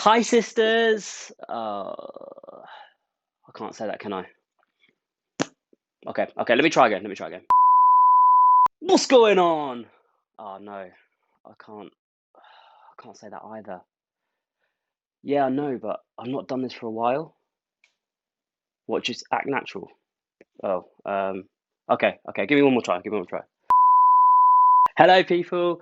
Hi, sisters. I can't say that, can I? Okay. Let me try again. What's going on? Oh no, I can't. I can't say that either. Yeah, I know, but I've not done this for a while. What? Just act natural. Oh, okay. Give me one more try. Hello, people.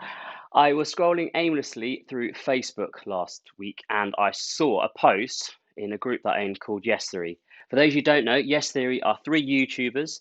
I was scrolling aimlessly through Facebook last week and I saw a post in a group that I own called Yes Theory. For those who don't know, Yes Theory are three YouTubers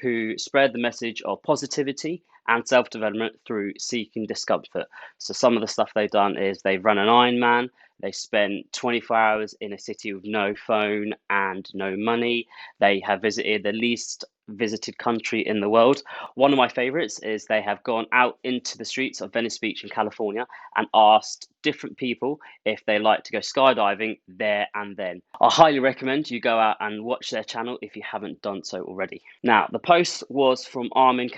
who spread the message of positivity and self development through seeking discomfort. So, some of the stuff they've done is they've run an Ironman, they spent 24 hours in a city with no phone and no money, they have visited the least visited country in the world. One of my favorites is they have gone out into the streets of Venice Beach in California and asked different people if they like to go skydiving there and then. I highly recommend you go out and watch their channel if you haven't done so already. Now, the post was from Armin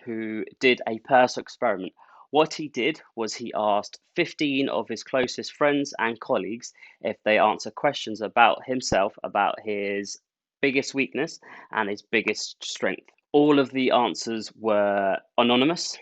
who did a personal experiment. What he did was he asked 15 of his closest friends and colleagues if they answer questions about himself, about his biggest weakness and his biggest strength. All of the answers were anonymous,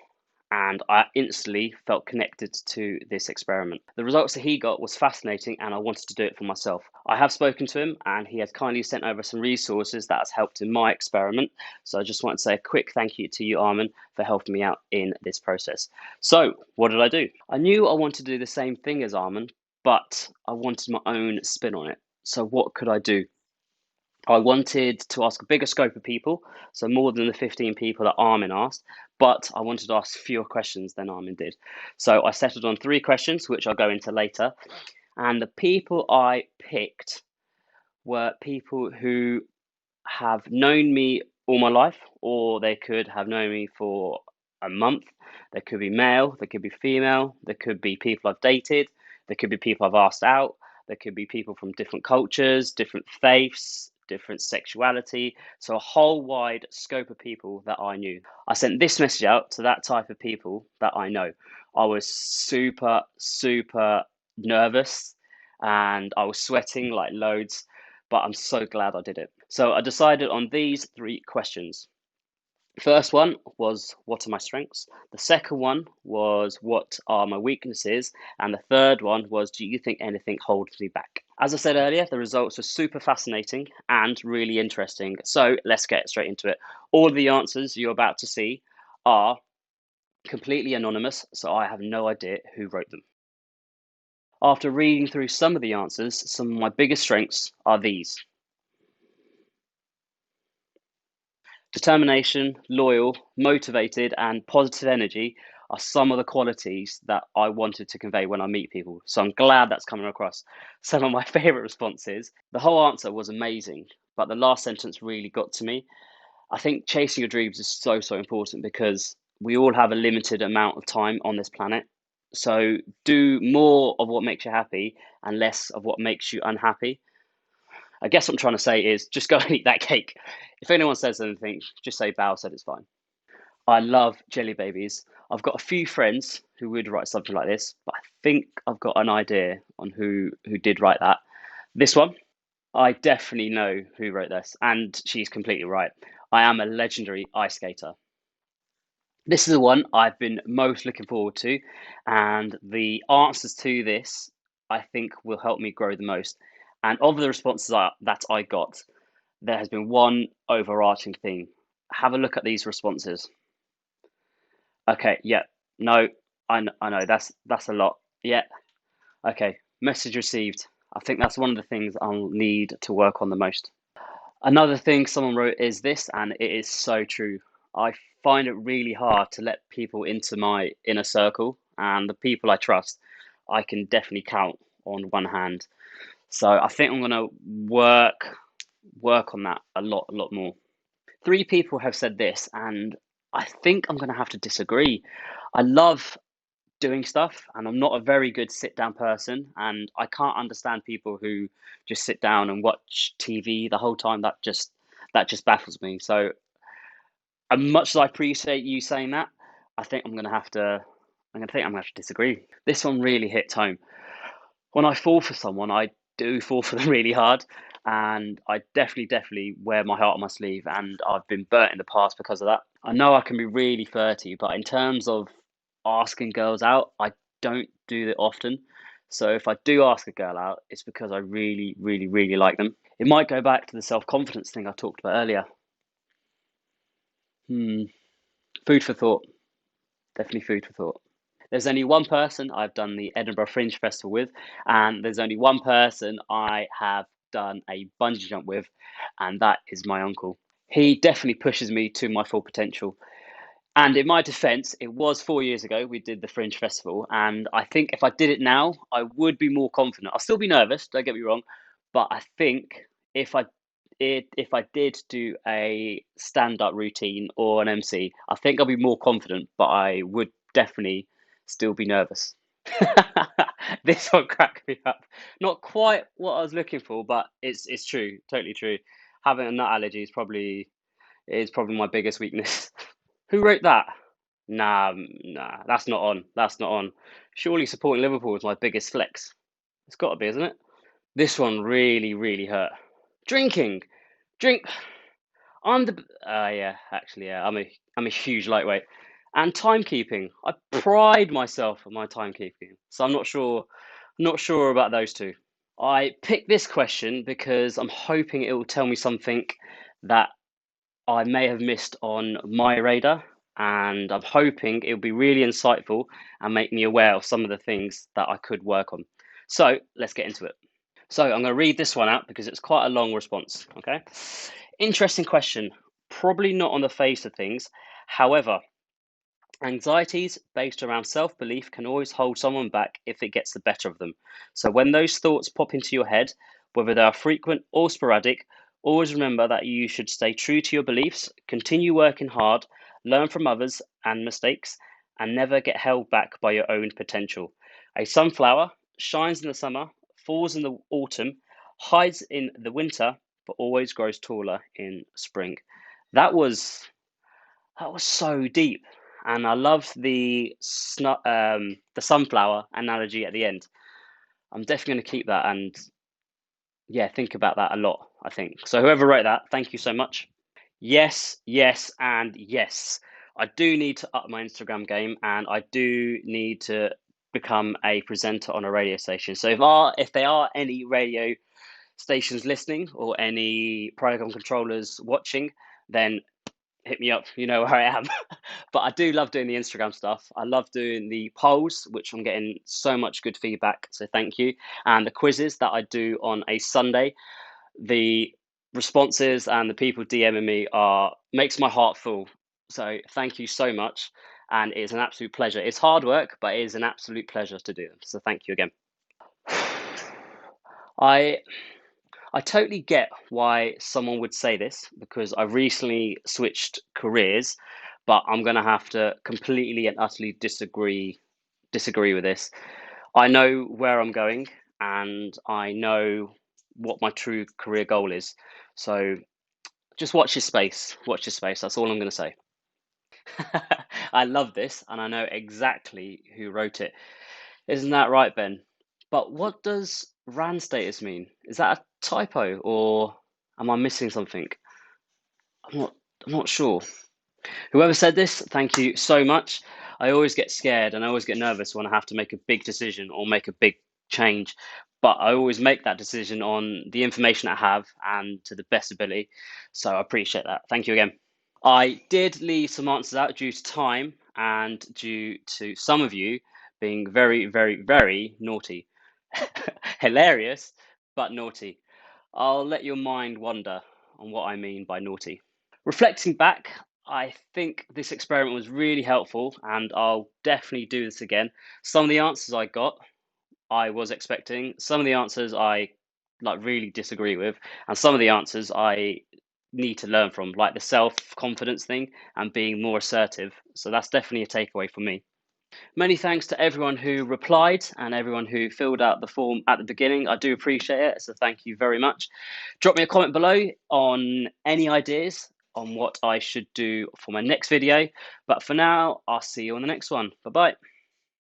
and I instantly felt connected to this experiment. The results that he got was fascinating, and I wanted to do it for myself. I have spoken to him, and he has kindly sent over some resources that has helped in my experiment. So I just want to say a quick thank you to you, Armin, for helping me out in this process. So, what did I do? I knew I wanted to do the same thing as Armin, but I wanted my own spin on it. So, what could I do? I wanted to ask a bigger scope of people, so more than the 15 people that Armin asked, but I wanted to ask fewer questions than Armin did. So I settled on three questions, which I'll go into later. And the people I picked were people who have known me all my life, or they could have known me for a month. They could be male, they could be female, there could be people I've dated, there could be people I've asked out, there could be people from different cultures, different faiths, different sexuality. So a whole wide scope of people that I knew. I sent this message out to that type of people that I know. I was super nervous and I was sweating like loads, but I'm so glad I did it. So I decided on these three questions. First one was, what are my strengths? The second one was, what are my weaknesses? And the third one was, do you think anything holds me back? As I said earlier, the results were super fascinating and really interesting. So let's get straight into it. All of the answers you're about to see are completely anonymous, so I have no idea who wrote them. After reading through some of the answers, some of my biggest strengths are these: determination, loyal, motivated, and positive energy are some of the qualities that I wanted to convey when I meet people. So I'm glad that's coming across. Some of my favorite responses. The whole answer was amazing, but the last sentence really got to me. I think chasing your dreams is so important because we all have a limited amount of time on this planet. So do more of what makes you happy and less of what makes you unhappy. I guess what I'm trying to say is just go and eat that cake. If anyone says anything, just say Bao said it's fine. I love jelly babies. I've got a few friends who would write something like this, but I think I've got an idea on who did write that. This one, I definitely know who wrote this, and she's completely right. I am a legendary ice skater. This is the one I've been most looking forward to, and the answers to this I think will help me grow the most. And of the responses that I got, there has been one overarching theme. Have a look at these responses. Okay, yeah, no, I know that's a lot. Yeah, okay, message received. I think that's one of the things I'll need to work on the most. Another thing someone wrote is this, and it is so true. I find it really hard to let people into my inner circle, and the people I trust, I can definitely count on one hand. So I think I'm gonna work on that a lot more. Three people have said this, and I think I'm going to have to disagree. I love doing stuff, and I'm not a very good sit down person, and I can't understand people who just sit down and watch TV the whole time. That just baffles me. So, as much as I appreciate you saying that, I think I'm going to have to. I'm going to think I'm going to have to disagree. This one really hits home. When I fall for someone, I do fall for them really hard, and I definitely wear my heart on my sleeve, and I've been burnt in the past because of that. I know I can be really flirty, but in terms of asking girls out, I don't do it often. So if I do ask a girl out, it's because I really like them. It might go back to the self-confidence thing I talked about earlier. Hmm. Food for thought. Definitely food for thought. There's only one person I've done the Edinburgh Fringe Festival with, and there's only one person I have done a bungee jump with, and that is my uncle. He definitely pushes me to my full potential. And in my defense, it was 4 years ago we did the Fringe Festival, and I think if I did it now, I would be more confident. I'll still be nervous, don't get me wrong, but I think if I did do a stand-up routine or an MC, I think I'll be more confident, but I would definitely still be nervous. This one cracked me up. Not quite what I was looking for, but it's true, totally true. Having a nut allergy is probably my biggest weakness. Who wrote that? Nah, that's not on. That's not on. Surely supporting Liverpool is my biggest flex. It's got to be, isn't it? This one really hurt. Drinking, drink. I'm the. Yeah, actually, yeah. I'm a huge lightweight, and timekeeping. I pride myself on my timekeeping. So I'm not sure about those two. I picked this question because I'm hoping it will tell me something that I may have missed on my radar, and I'm hoping it'll be really insightful and make me aware of some of the things that I could work on. So let's get into it. So I'm going to read this one out because it's quite a long response. Okay. Interesting question. Probably not on the face of things. However, anxieties based around self belief can always hold someone back if it gets the better of them. So, when those thoughts pop into your head, whether they are frequent or sporadic, always remember that you should stay true to your beliefs, continue working hard, learn from others and mistakes, and never get held back by your own potential. A sunflower shines in the summer, falls in the autumn, hides in the winter, but always grows taller in spring. That was that was so deep, and I loved the sunflower analogy at the end. I'm definitely going to keep that and yeah, think about that a lot. I think so. Whoever wrote that, thank you so much. Yes, and yes. I do need to up my Instagram game, and I do need to become a presenter on a radio station. So if there are any radio stations listening or any program controllers watching, then hit me up. You know where I am. But I do love doing the Instagram stuff. I love doing the polls, which I'm getting so much good feedback. So thank you. And the quizzes that I do on a Sunday, the responses and the people DMing me are makes my heart full. So thank you so much. And it's an absolute pleasure. It's hard work, but it is an absolute pleasure to do them. So thank you again. I I totally get why someone would say this because I've recently switched careers, but I'm gonna have to completely and utterly disagree with this. I know where I'm going and I know what my true career goal is. So just watch your space. Watch your space. That's all I'm gonna say. I love this and I know exactly who wrote it. Isn't that right, Ben? But what does RAN status mean? Is that a typo or am I missing something? I'm not I'm not sure. Whoever said this, thank you so much. I always get scared and I always get nervous when I have to make a big decision or make a big change. But I always make that decision on the information I have and to the best ability. So I appreciate that. Thank you again. I did leave some answers out due to time and due to some of you being very naughty. Hilarious, but naughty. I'll let your mind wander on what I mean by naughty. Reflecting back, I think this experiment was really helpful and I'll definitely do this again. Some of the answers I got, I was expecting. Some of the answers I like really disagree with, and some of the answers I need to learn from, like the self-confidence thing and being more assertive. So that's definitely a takeaway for me. Many thanks to everyone who replied and everyone who filled out the form at the beginning. I do appreciate it. So thank you very much. Drop me a comment below on any ideas on what I should do for my next video. But for now, I'll see you on the next one. Bye bye.